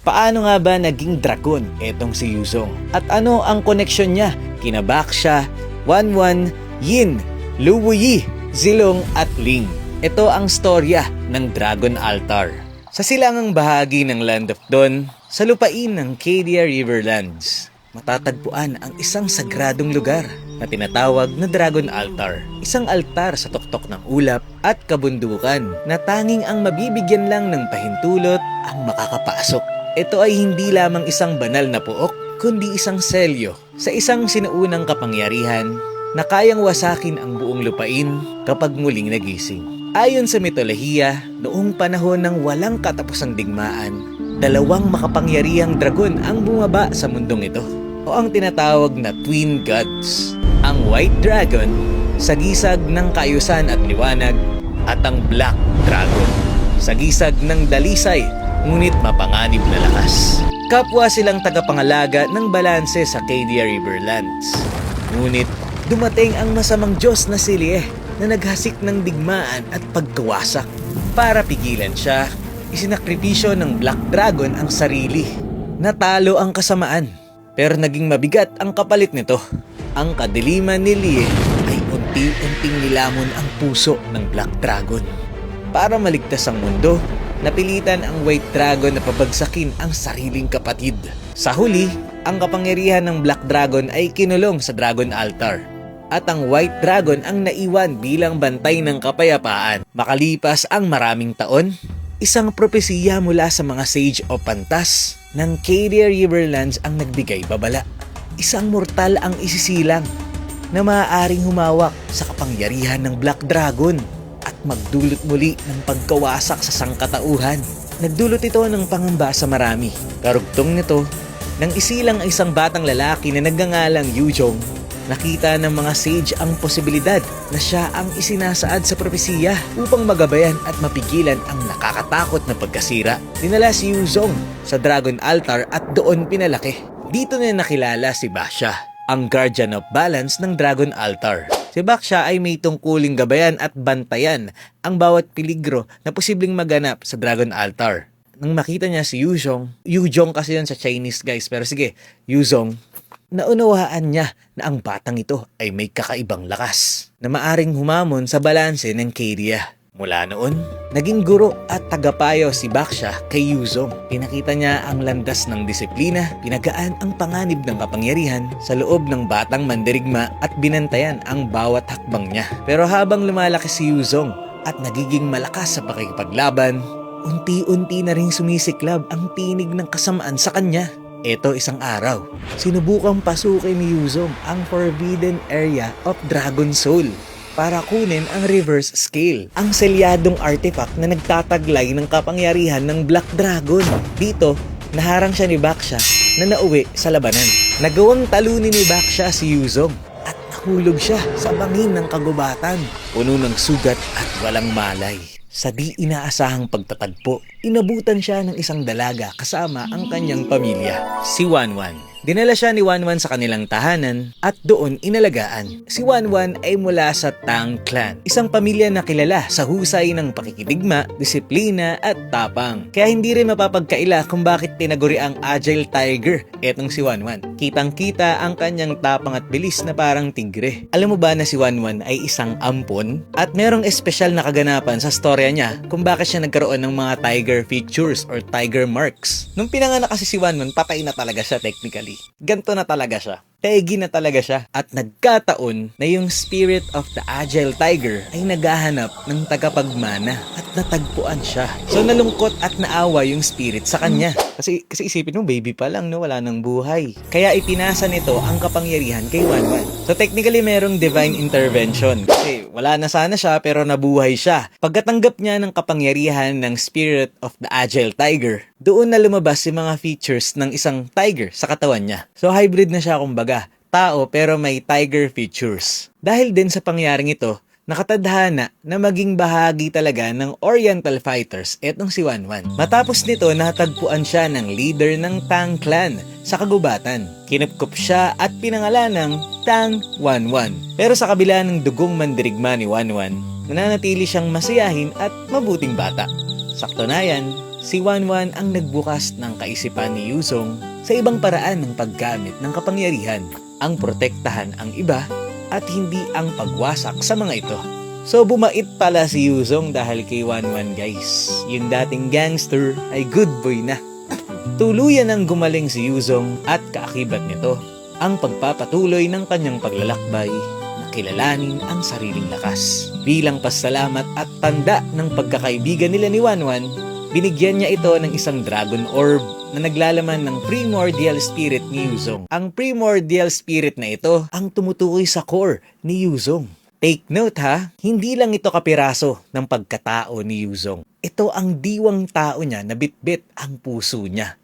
Paano nga ba naging dragon etong si Yuzong? At ano ang koneksyon niya kina Baxia, Wanwan, Yin, Luoyi, Zilong at Ling? Ito ang storya ng Dragon Altar. Sa silangang bahagi ng Land of Dawn, sa lupain ng Cadia Riverlands, matatagpuan ang isang sagradong lugar na tinatawag na Dragon Altar. Isang altar sa tuktok ng ulap at kabundukan na tanging ang mabibigyan lang ng pahintulot ang makakapasok. Ito ay hindi lamang isang banal na puok, kundi isang selyo sa isang sinuunang kapangyarihan na kayang wasakin ang buong lupain kapag muling nagising. Ayon sa mitolohiya, noong panahon ng walang katapusang digmaan, dalawang makapangyarihang dragon ang bumaba sa mundong ito, o ang tinatawag na Twin Gods. Ang White Dragon, sagisag ng kaayusan at liwanag, at ang Black Dragon, sagisag ng dalisay ngunit mapanganib na lakas. Kapwa silang tagapangalaga ng balanse sa Cadia Riverlands. Ngunit dumating ang masamang Diyos na si Lieh na naghasik ng digmaan at pagkawasak. Para pigilan siya, isinakripisyo ng Black Dragon ang sarili. Natalo ang kasamaan, pero naging mabigat ang kapalit nito. Ang kadiliman ni Lieh ay unti-unting nilamon ang puso ng Black Dragon. Para maligtas ang mundo, napilitan ang White Dragon na pabagsakin ang sariling kapatid. Sa huli, ang kapangyarihan ng Black Dragon ay kinulong sa Dragon Altar. At ang White Dragon ang naiwan bilang bantay ng kapayapaan. Makalipas ang maraming taon, isang propesiya mula sa mga sage o pantas ng Cadia Riverlands ang nagbigay babala. Isang mortal ang isisilang na maaaring humawak sa kapangyarihan ng Black Dragon at magdulot muli ng pagkawasak sa sangkatauhan. Nagdulot ito ng pangamba sa marami. Karugtong nito, nang isilang ang isang batang lalaki na nagngangalang Yuzong, nakita ng mga sage ang posibilidad na siya ang isinasaad sa propesiya upang magabayan at mapigilan ang nakakatakot na pagkasira. Dinala si Yuzong sa Dragon Altar at doon pinalaki. Dito na nakilala si Baxia, ang Guardian of Balance ng Dragon Altar. Si Baxia ay may tungkuling gabayan at bantayan ang bawat peligro na posibleng maganap sa Dragon Altar. Nang makita niya si Yuzong kasi yun sa Chinese guys, pero sige, Yuzong, naunawaan niya na ang batang ito ay may kakaibang lakas na maaring humamon sa balanse ng Cadia. Mula noon, naging guro at tagapayo si Baxia kay Yuzong. Pinakita niya ang landas ng disiplina, pinagaan ang panganib ng kapangyarihan sa loob ng batang mandirigma at binantayan ang bawat hakbang niya. Pero habang lumalaki si Yuzong at nagiging malakas sa pakikipaglaban, unti-unti na ring sumisiklab ang tinig ng kasamaan sa kanya. Ito isang araw, sinubukang pasukin ni Yuzong ang Forbidden Area of Dragon Soul para kunin ang reverse scale, ang selyadong artifact na nagtataglay ng kapangyarihan ng Black Dragon. Dito, naharang siya ni Baxia na nauwi sa labanan. Nagawang talunin ni Baxia si Yuzong at nahulog siya sa bangin ng kagubatan, puno ng sugat at walang malay. Sa di inaasahang pagtatagpo, inabutan siya ng isang dalaga kasama ang kanyang pamilya, si Wanwan. Dinala siya ni Wanwan sa kanilang tahanan at doon inalagaan. Si Wanwan ay mula sa Tang Clan, isang pamilya na kilala sa husay ng pakikidigma, disiplina at tapang. Kaya hindi rin mapapagkaila kung bakit tinaguri ang Agile Tiger etong si Wanwan. Kitang-kita ang kanyang tapang at bilis na parang tigre. Alam mo ba na si Wanwan ay isang ampon? At merong espesyal na kaganapan sa storya niya kung bakit siya nagkaroon ng mga tiger features or tiger marks. Nung pinanganak kasi si Wanwan, patay na talaga siya technically. Ganto na talaga siya. Pegi na talaga siya. At nagkataon na yung spirit of the Agile Tiger ay naghahanap ng tagapagmana at natagpuan siya. So nalungkot at naawa yung spirit sa kanya. Kasi isipin mo, baby pa lang, no? Wala nang buhay. Kaya ipinasa nito ang kapangyarihan kay Wanwan. So technically merong divine intervention. Kasi wala na sana siya pero nabuhay siya. Pagkatanggap niya ng kapangyarihan ng spirit of the Agile Tiger, doon na lumabas yung mga features ng isang tiger sa katawan niya. So hybrid na siya kumbaga. Tao pero may tiger features. Dahil din sa pangyaring ito, nakatadhana na maging bahagi talaga ng Oriental Fighters etong si Wanwan. Matapos nito, natagpuan siya ng leader ng Tang Clan sa kagubatan. Kinupkup siya at pinangalan ng Tang Wanwan. Pero sa kabila ng dugong mandirigma ni Wanwan, nananatili siyang masayahin at mabuting bata. Sakto na yan, si Wanwan ang nagbukas ng kaisipan ni Yuzong sa ibang paraan ng paggamit ng kapangyarihan, ang protektahan ang iba at hindi ang pagwasak sa mga ito. So bumait pala si Yuzong dahil kay Wanwan guys. Yung dating gangster ay good boy na. Tuluyan ang gumaling si Yuzong at kaakibat nito ang pagpapatuloy ng kanyang paglalakbay na kilalanin ang sariling lakas. Bilang pasalamat at tanda ng pagkakaibigan nila ni Wanwan, binigyan niya ito ng isang dragon orb na naglalaman ng primordial spirit ni Yuzong. Ang primordial spirit na ito ang tumutukoy sa core ni Yuzong. Take note ha, hindi lang ito kapiraso ng pagkatao ni Yuzong. Ito ang diwang tao niya na bitbit ang puso niya.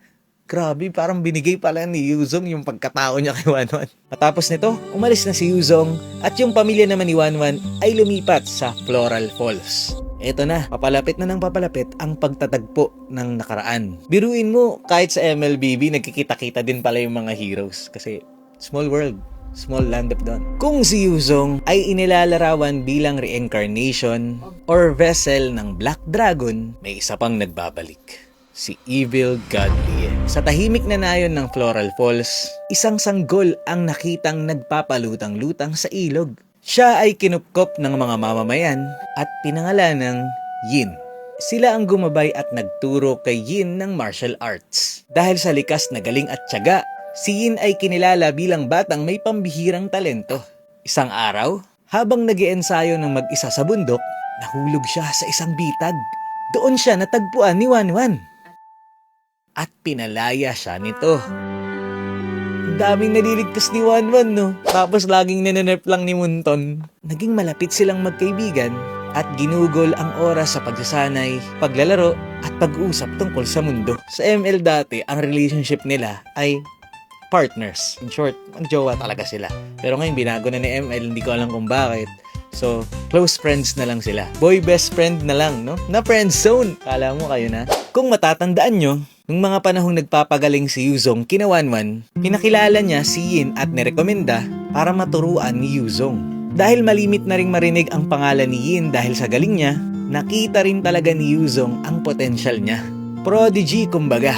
Grabe, parang binigay pala ni Yuzong yung pagkatao niya kay Wanwan. Matapos nito, umalis na si Yuzong at yung pamilya naman ni Wanwan ay lumipat sa Floral Falls. Eto na, papalapit na ng papalapit ang pagtatagpo ng nakaraan. Biruin mo, kahit sa MLBB, nagkikita-kita din pala yung mga heroes. Kasi small world. Small land of dawn. Kung si Yuzong ay inilalarawan bilang reincarnation or vessel ng Black Dragon, may isa pang nagbabalik. Si Evil God Lie. Sa tahimik na nayon ng Floral Falls, isang sanggol ang nakitang nagpapalutang-lutang sa ilog. Siya ay kinupkop ng mga mamamayan at pinangalan ng Yin. Sila ang gumabay at nagturo kay Yin ng martial arts. Dahil sa likas na galing at tiyaga, si Yin ay kinilala bilang batang may pambihirang talento. Isang araw, habang nag-iensayo ng mag-isa sa bundok, nahulog siya sa isang bitag. Doon siya natagpuan ni Wanwan. At pinalaya siya nito. Ang daming naliligtas ni Wanwan, no? Tapos laging ninenerf lang ni Munton. Naging malapit silang magkaibigan at ginugol ang oras sa pagsasanay, paglalaro at pag-uusap tungkol sa mundo. Sa ML dati, ang relationship nila ay partners. In short, magjowa talaga sila. Pero ngayon binago na ni ML, hindi ko alam kung bakit. So, close friends na lang sila. Boy best friend na lang, no? Na friend zone. Kala mo kayo na? Kung matatandaan nyo, nung mga panahong nagpapagaling si Yuzong kina Wanwan, pinakilala niya si Yin at nirekomenda para maturuan ni Yuzong. Dahil malimit na ring marinig ang pangalan ni Yin dahil sa galing niya, nakita rin talaga ni Yuzong ang potensyal niya. Prodigy kumbaga.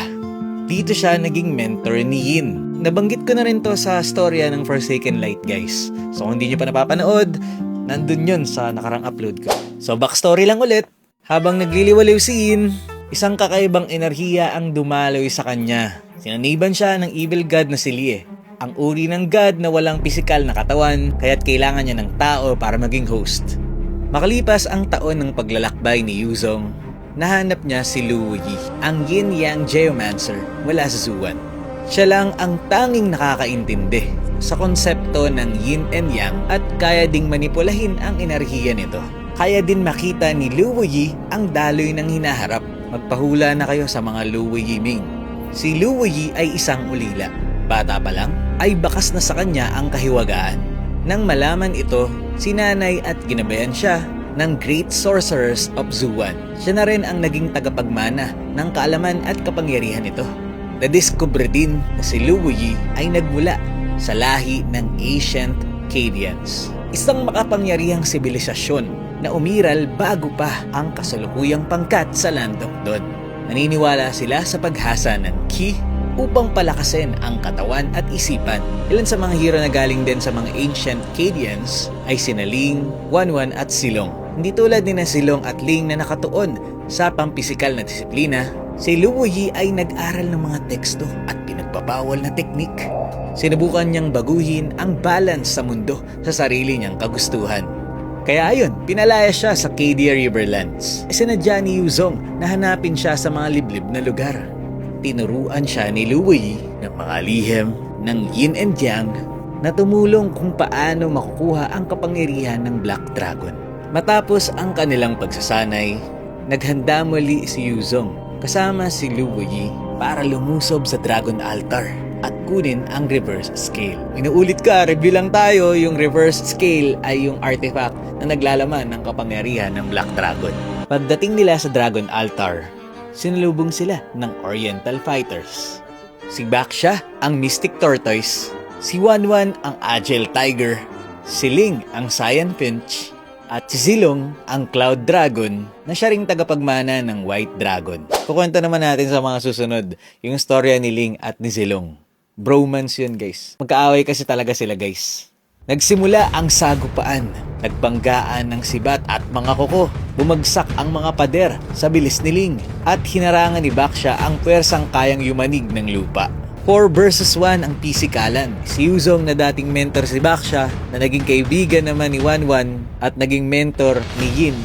Dito siya naging mentor ni Yin. Nabanggit ko na rin to sa storya ng Forsaken Light guys. So kung hindi nyo pa napapanood, nandun yun sa nakarang upload ko. So backstory lang ulit, habang nagliliwaliw si Yin, isang kakaibang enerhiya ang dumaloy sa kanya. Sinaniban siya ng evil god na si Lie. Ang uri ng god na walang pisikal na katawan, kaya't kailangan niya ng tao para maging host. Makalipas ang taon ng paglalakbay ni Yuzong, nahanap niya si Luoyi, ang yin-yang geomancer mula sa Zuwan. Siya lang ang tanging nakakaintindi sa konsepto ng yin and yang at kaya ding manipulahin ang enerhiya nito. Kaya din makita ni Luoyi ang daloy ng hinaharap. Magpahula na kayo sa mga Luoyi Ming. Si Luoyi ay isang ulila. Bata pa lang, ay bakas na sa kanya ang kahiwagaan. Nang malaman ito, sinanay at ginabayan siya ng Great Sorcerers of Zuwan. Siya na rin ang naging tagapagmana ng kaalaman at kapangyarihan nito. Nadiskubre din na si Luoyi ay nagmula sa lahi ng Ancient Cadians. Isang makapangyarihang sibilisasyon na umiral bago pa ang kasalukuyang pangkat sa Land of Dawn. Naniniwala sila sa paghasa ng Ki upang palakasin ang katawan at isipan. Ilan sa mga hero na galing din sa mga Ancient Cadians ay sina Ling, Wanwan at Silong. Hindi tulad ni na Silong at Ling na nakatuon sa pampisikal na disiplina, si Luoyi ay nag-aral ng mga teksto at pinagpabawal na teknik. Sinubukan niyang baguhin ang balance sa mundo sa sarili niyang kagustuhan. Kaya ayun, pinalaya siya sa Cadia Riverlands. Sinadya ni Yuzong na hanapin siya sa mga liblib na lugar. Tinuruan siya ni Luoyi ng mga lihim ng yin and yang na tumulong kung paano makukuha ang kapangyarihan ng Black Dragon. Matapos ang kanilang pagsasanay, naghanda muli si Yuzong kasama si Luoyi para lumusob sa Dragon Altar at kunin ang reverse scale. Inuulit ka, review lang tayo, yung reverse scale ay yung artifact na naglalaman ng kapangyarihan ng Black Dragon. Pagdating nila sa Dragon Altar, sinalubong sila ng Oriental Fighters. Si Baxia, ang Mystic Tortoise, si Wanwan, ang Agile Tiger, si Ling, ang Cyan Finch, At si Zilong, ang Cloud Dragon, na siya ring tagapagmana ng White Dragon. Kukwento naman natin sa mga susunod yung storya ni Ling at ni Zilong. Bromance yun guys. Magkaaway kasi talaga sila guys. Nagsimula ang sagupaan, nagbanggaan ng sibat at mga kuko. Bumagsak ang mga pader sa bilis ni Ling at hinarangan ni Baksha ang puwersang kayang yumanig ng lupa. 4 versus 1 ang pisikalan. Si Yuzong na dating mentor si Baksha, na naging kaibigan naman ni Wanwan at naging mentor ni Yin.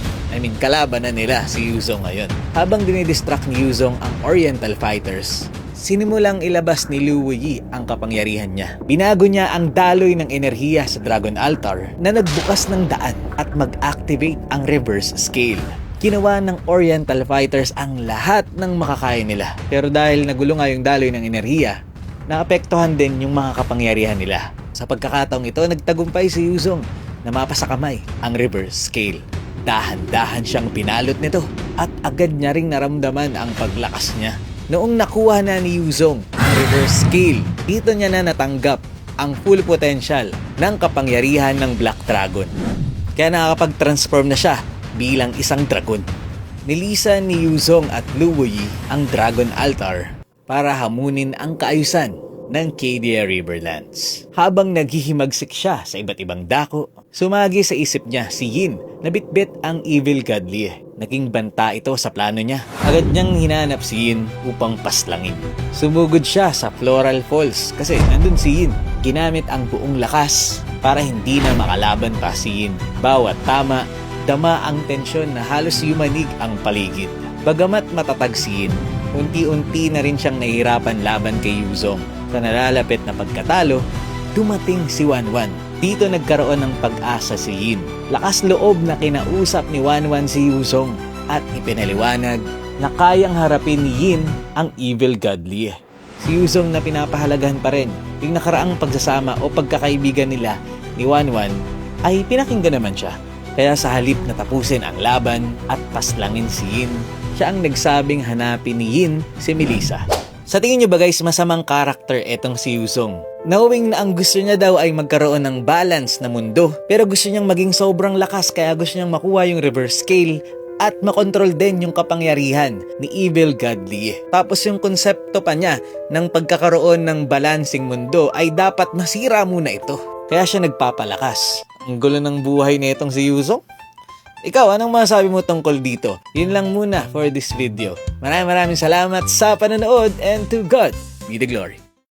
Kalaban na nila si Yuzong ngayon. Habang dinidistract ni Yuzong ang Oriental Fighters, sinimulang ilabas ni Lu Wuyi ang kapangyarihan niya. Binago niya ang daloy ng enerhiya sa Dragon Altar na nagbukas ng daan at mag-activate ang reverse scale. Ginawa ng Oriental Fighters ang lahat ng makakaya nila. Pero dahil nagulo nga yung daloy ng enerhiya, naapektuhan din yung mga kapangyarihan nila. Sa pagkakataong ito, nagtagumpay si Yuzong na mapasa kamay ang reverse scale. Dahan-dahan siyang pinalot nito at agad niya ring naramdaman ang paglakas niya. Noong nakuha na ni Yuzong ang reverse scale, dito niya na natanggap ang full potential ng kapangyarihan ng Black Dragon. Kaya nakakapag-transform na siya bilang isang dragon. Nilisan ni Yuzong at Lu Wuyi ang Dragon Altar para hamunin ang kaayusan ng Cadia Riverlands. Habang naghihimagsik siya sa iba't ibang dako, sumagi sa isip niya si Yin na bitbit ang Evil Godly. Naging banta ito sa plano niya. Agad niyang hinanap si Yin upang paslangin. Sumugod siya sa Floral Falls kasi nandun si Yin. Ginamit ang buong lakas para hindi na makalaban pa si Yin. Bawat tama, dama ang tensyon na halos yumanig ang paligid. Bagamat matatag si Yin, unti-unti na rin siyang nahihirapan laban kay Yuzong. Sa nalalapit na pagkatalo, dumating si Wanwan. Dito nagkaroon ng pag-asa si Yin. Lakas loob na kinausap ni Wanwan si Yuzong at ipinaliwanag na kayang harapin ni Yin ang Evil Godly. Si Yuzong na pinapahalagahan pa rin yung nakaraang pagsasama o pagkakaibigan nila ni Wanwan ay pinakinggan naman siya. Kaya sa halip na tapusin ang laban at paslangin si Yin, siya ang nagsabing hanapin ni Yin si Melissa. Sa tingin nyo ba guys, masamang karakter etong si Yuzong? Knowing na ang gusto niya daw ay magkaroon ng balance na mundo, pero gusto niyang maging sobrang lakas kaya gusto niyang makuha yung reverse scale at makontrol din yung kapangyarihan ni Evil Godly. Tapos yung konsepto pa niya ng pagkakaroon ng balancing mundo ay dapat masira muna ito. Kaya siya nagpapalakas. Ang gulo ng buhay na itong si Yuzong. Ikaw, anong masasabi mo tungkol dito? Yun lang muna for this video. Maraming salamat sa panonood and to God be the glory.